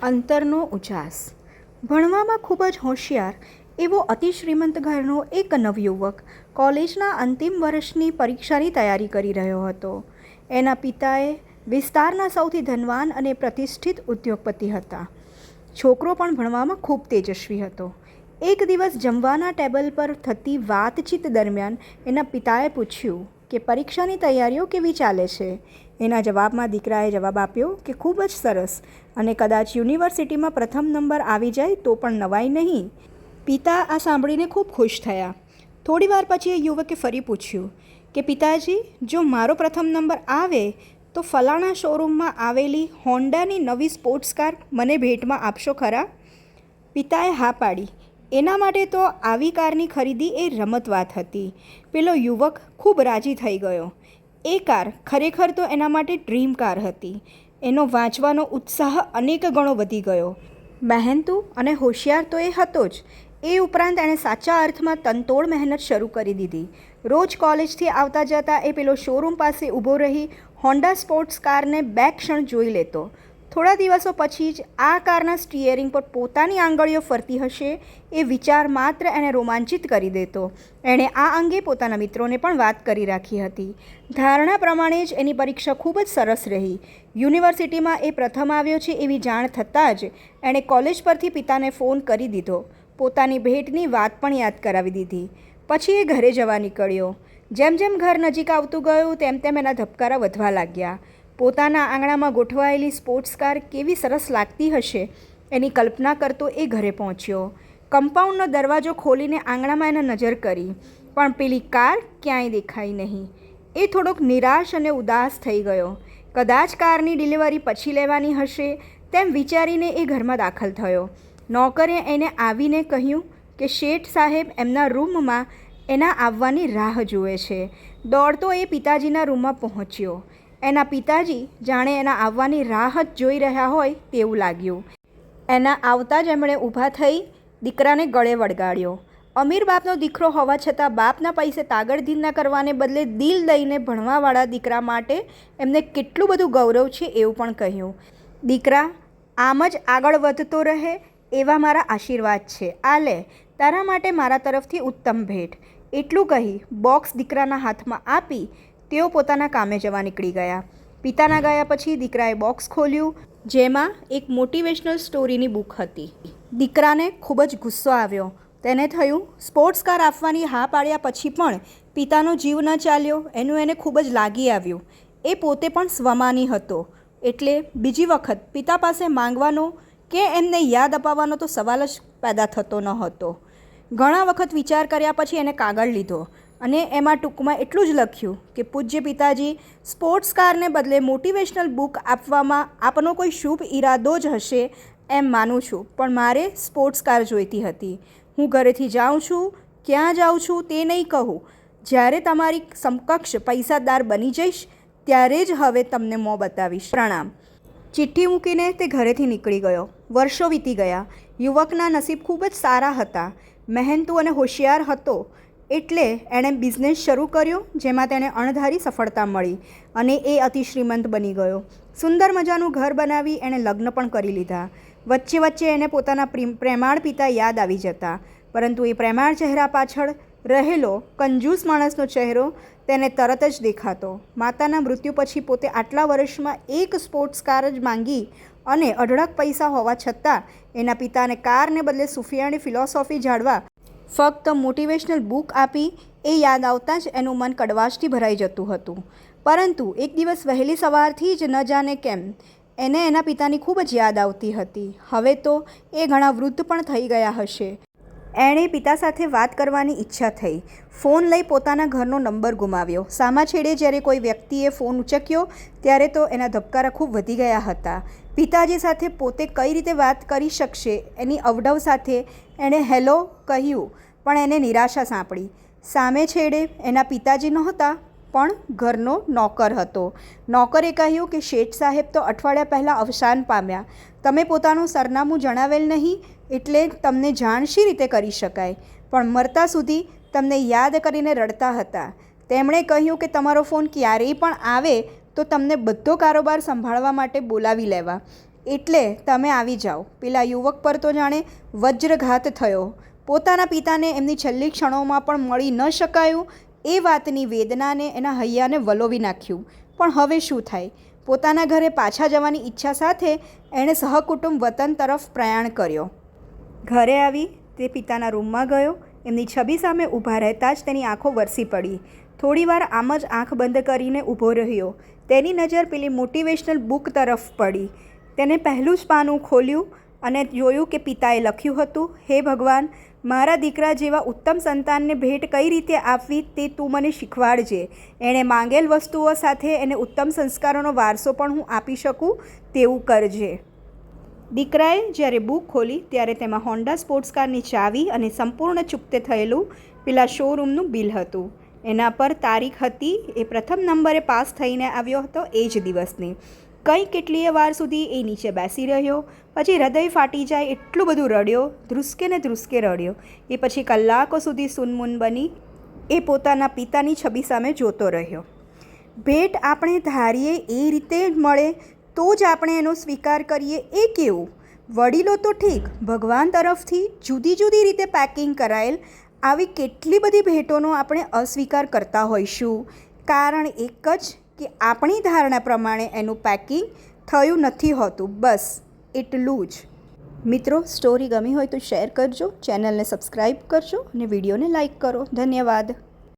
અંતરનો ઉજાસ. ભણવામાં ખૂબ જ હોશિયાર એવો અતિ શ્રીમંત ઘરનો એક નવયુવક કોલેજના અંતિમ વર્ષની પરીક્ષાની તૈયારી કરી રહ્યો હતો. એના પિતાએ વિસ્તારના સૌથી ધનવાન અને પ્રતિષ્ઠિત ઉદ્યોગપતિ હતા. છોકરો પણ ભણવામાં ખૂબ તેજસ્વી હતો. એક દિવસ જમવાના ટેબલ પર થતી વાતચીત દરમિયાન એના પિતાએ પૂછ્યું કે પરીક્ષાની તૈયારીઓ કેવી ચાલે છે. એના જવાબમાં દીકરાએ જવાબ આપ્યો કે ખૂબ જ સરસ, અને કદાચ યુનિવર્સિટીમાં પ્રથમ નંબર આવી જાય તો પણ નવાઈ નહીં. પિતા આ સાંભળીને ખૂબ ખુશ થયા. થોડી વાર પછી એ યુવકે ફરી પૂછ્યું કે પિતાજી, જો મારો પ્રથમ નંબર આવે તો ફલાણા શોરૂમમાં આવેલી હોન્ડાની નવી સ્પોર્ટ્સ કાર મને ભેટમાં આપશો ખરા? પિતાએ હા પાડી. એના માટે તો આવી કારની ખરીદી એ રમત વાત હતી. પેલો યુવક ખૂબ રાજી થઈ ગયો. એ કાર ખરેખર તો એના માટે ડ્રીમ કાર હતી. એનો વાંચવાનો ઉત્સાહ અનેક ગણો વધી ગયો. મહેનતુ અને હોશિયાર તો એ હતો જ. એ ઉપરાંત એણે સાચા અર્થમાં તનતોડ મહેનત શરૂ કરી દીધી. રોજ કોલેજથી આવતા જતાં એ પેલો શોરૂમ પાસે ઊભો રહી હોન્ડા સ્પોર્ટ્સ કારને બે ક્ષણ જોઈ લેતો. થોડા દિવસો પછી જ આ કારના સ્ટિયરિંગ પર પોતાની આંગળીઓ ફરતી હશે એ વિચાર માત્ર એને રોમાંચિત કરી દેતો. એણે આ અંગે પોતાના મિત્રોને પણ વાત કરી રાખી હતી. ધારણા પ્રમાણે જ એની પરીક્ષા ખૂબ જ સરસ રહી. યુનિવર્સિટીમાં એ પ્રથમ આવ્યો છે એવી જાણ થતાં જ એણે કોલેજ પરથી પિતાને ફોન કરી દીધો. પોતાની ભેટની વાત પણ યાદ કરાવી દીધી. પછી એ ઘરે જવા નીકળ્યો. જેમ જેમ ઘર નજીક આવતું ગયું તેમ તેમ એના ધબકારા વધવા લાગ્યા. પોતાના આંગણામાં ગોઠવાયેલી સ્પોર્ટ્સ કાર કેવી સરસ લાગતી હશે એની કલ્પના કરતો એ ઘરે પહોંચ્યો. કમ્પાઉન્ડનો દરવાજો ખોલીને આંગણામાં એને નજર કરી, પણ પેલી કાર ક્યાંય દેખાઈ નહીં. એ થોડોક નિરાશ અને ઉદાસ થઈ ગયો. કદાચ કારની ડિલિવરી પછી લેવાની હશે તેમ વિચારીને એ ઘરમાં દાખલ થયો. નોકરે એને આવીને કહ્યું કે શેઠ સાહેબ એમના રૂમમાં એના આવવાની રાહ જુએ છે. દોડતો એ પિતાજીના રૂમમાં પહોંચ્યો. એના પિતાજી જાણે એના આવવાની રાહ જ જોઈ રહ્યા હોય તેવું લાગ્યું. એના આવતા જ એમણે ઊભા થઈ દીકરાને ગળે વળગાડ્યો. અમીર બાપનો દીકરો હોવા છતાં બાપના પૈસે તાગડધીના કરવાને બદલે દિલ દઈને ભણવાવાળા દીકરા માટે એમને કેટલું બધું ગૌરવ છે એવું પણ કહ્યું. દીકરા, આમ જ આગળ વધતો રહે એવા મારા આશીર્વાદ છે. આ લે, તારા માટે મારા તરફથી ઉત્તમ ભેટ. એટલું કહી બોક્સ દીકરાના હાથમાં આપી તેઓ પોતાના કામે જવા નીકળી ગયા. પિતાના ગયા પછી દીકરાએ બોક્સ ખોલ્યું, જેમાં એક મોટિવેશનલ સ્ટોરીની બુક હતી. દીકરાને ખૂબ જ ગુસ્સો આવ્યો. તેને થયું સ્પોર્ટ્સ કાર આપવાની હા પાડ્યા પછી પણ પિતાનો જીવ ન ચાલ્યો એનું એને ખૂબ જ લાગી આવ્યું. એ પોતે પણ સ્વમાની હતો, એટલે બીજી વખત પિતા પાસે માંગવાનો કે એમને યાદ અપાવવાનો તો સવાલ જ પેદા થતો ન હતો. ઘણા વખત વિચાર કર્યા પછી એને કાગળ લીધો અને એમાં ટૂંકમાં એટલું જ લખ્યું કે પૂજ્ય પિતાજી, સ્પોર્ટ્સ કારને બદલે મોટિવેશનલ બુક આપવામાં આપનો કોઈ શુભ ઈરાદો જ હશે એમ માનું છું, પણ મારે સ્પોર્ટ્સ કાર જોઈતી હતી. હું ઘરેથી જાઉં છું, ક્યાં જાઉં છું તે નહીં કહું. જ્યારે તમારી સમકક્ષ પૈસાદાર બની જઈશ ત્યારે જ હવે તમને મોં બતાવીશ. પ્રણામ. ચિઠ્ઠી મૂકીને તે ઘરેથી નીકળી ગયો. વર્ષો વીતી ગયા. યુવકના નસીબ ખૂબ જ સારા હતા. મહેનતુ અને હોશિયાર હતો એટલે એણે બિઝનેસ શરૂ કર્યો, જેમાં તેણે અણધારી સફળતા મળી અને એ અતિ શ્રીમંત બની ગયો. સુંદર મજાનું ઘર બનાવી એણે લગ્ન પણ કરી લીધા. વચ્ચે વચ્ચે એને પોતાના પ્રેમાળ પિતા યાદ આવી જતા, પરંતુ એ પ્રેમાળ ચહેરા પાછળ રહેલો કંજૂસ માણસનો ચહેરો તેને તરત જ દેખાતો. માતાના મૃત્યુ પછી પોતે આટલા વર્ષમાં એક સ્પોર્ટ્સ કાર જ માંગી અને અઢળક પૈસા હોવા છતાં એના પિતાને કારને બદલે સુફિયાણી ફિલોસોફી જાળવા ફક્ત મોટિવેશનલ બુક આપી એ યાદ આવતાં જ એનું મન કડવાશથી ભરાઈ જતું હતું. પરંતુ એક દિવસ વહેલી સવારથી જ ન જાણે કેમ એને એના પિતાની ખૂબ જ યાદ આવતી હતી. હવે તો એ ઘણા વૃદ્ધ પણ થઈ ગયા હશે. એણે પિતા સાથે વાત કરવાની ઈચ્છા થઈ. ફોન લઈ પોતાના ઘરનો નંબર ગુમાવ્યો. સામા છેડે જ્યારે કોઈ વ્યક્તિએ ફોન ઉચક્યો ત્યારે તો એના ધબકારા ખૂબ વધી ગયા હતા. પિતાજી સાથે પોતે કઈ રીતે વાત કરી શકશે એની અવઢવ સાથે એણે હેલો કહ્યું, પણ એને નિરાશા સાંપડી. સામે છેડે એના પિતાજી નહોતા પણ ઘરનો નોકર હતો. નોકરે કહ્યું કે શેઠ સાહેબ તો અઠવાડિયા પહેલાં અવસાન પામ્યા. તમે પોતાનું સરનામું જણાવેલ નહીં એટલે તમને જાણ શી રીતે કરી શકાય, પણ મરતા સુધી તમને યાદ કરીને રડતા હતા. તેમણે કહ્યું કે તમારો ફોન ક્યારેય પણ આવે તો તમને બધો કારોબાર સંભાળવા માટે બોલાવી લેવા. એટલે તમે આવી જાઓ. પેલા યુવક પર તો જાણે વજ્રઘાત થયો. પોતાના પિતાને એમની છેલ્લી ક્ષણોમાં પણ મળી ન શકાયું એ વાતની વેદનાને એના હૈયાને વલોવી નાખ્યું. પણ હવે શું થાય? પોતાના ઘરે પાછા જવાની ઈચ્છા સાથે એણે સહકુટુંબ વતન તરફ પ્રયાણ કર્યો. ઘરે આવી તે પિતાના રૂમમાં ગયો. એમની છબી સામે ઊભા રહેતાં જ તેની આંખો વરસી પડી. થોડીવાર આમ જ આંખ બંધ કરીને ઊભો રહ્યો. તેની નજર પેલી મોટિવેશનલ બુક તરફ પડી. તેને પહેલું જ પાનું ખોલ્યું અને જોયું કે પિતાએ લખ્યું હતું, હે ભગવાન, મારા દીકરા જેવા ઉત્તમ સંતાનને ભેટ કઈ રીતે આપવી તે તું મને શીખવાડજે. એણે માંગેલ વસ્તુઓ સાથે એને ઉત્તમ સંસ્કારોનો વારસો પણ હું આપી શકું તેવું કરજે. દીકરાએ જ્યારે બુક ખોલી ત્યારે તેમાં હોન્ડા સ્પોર્ટ્સ કારની ચાવી અને સંપૂર્ણ ચૂકતે થયેલું પેલા શોરૂમનું બિલ હતું. એના પર તારીખ હતી એ પ્રથમ નંબરે પાસ થઈને આવ્યો હતો એ જ દિવસની. કંઈ કેટલીય વાર સુધી એ નીચે બેસી રહ્યો. પછી હૃદય ફાટી જાય એટલું બધું રડ્યો, ધ્રુસકે ને ધ્રુસકે રડ્યો. એ પછી કલાકો સુધી સૂનમૂન બની એ પોતાના પિતાની છબી સામે જોતો રહ્યો. ભેટ આપણે ધારીએ એ રીતે મળે તો જ આપણે એનો સ્વીકાર કરીએ એ કેવું? વડીલો તો ઠીક, ભગવાન તરફથી જુદી જુદી રીતે પેકિંગ કરાયેલ આવી કેટલી બધી ભેટોનો આપણે અસ્વીકાર કરતા હોઈશું. કારણ એક જ કે આપણી ધારણા પ્રમાણે એનું પેકિંગ થયું નથી હોતું. બસ એટલું જ. મિત્રો, સ્ટોરી ગમી હોય તો શેર કરજો, ચેનલને સબસ્ક્રાઈબ કરજો અને વિડીયોને લાઈક કરો. ધન્યવાદ.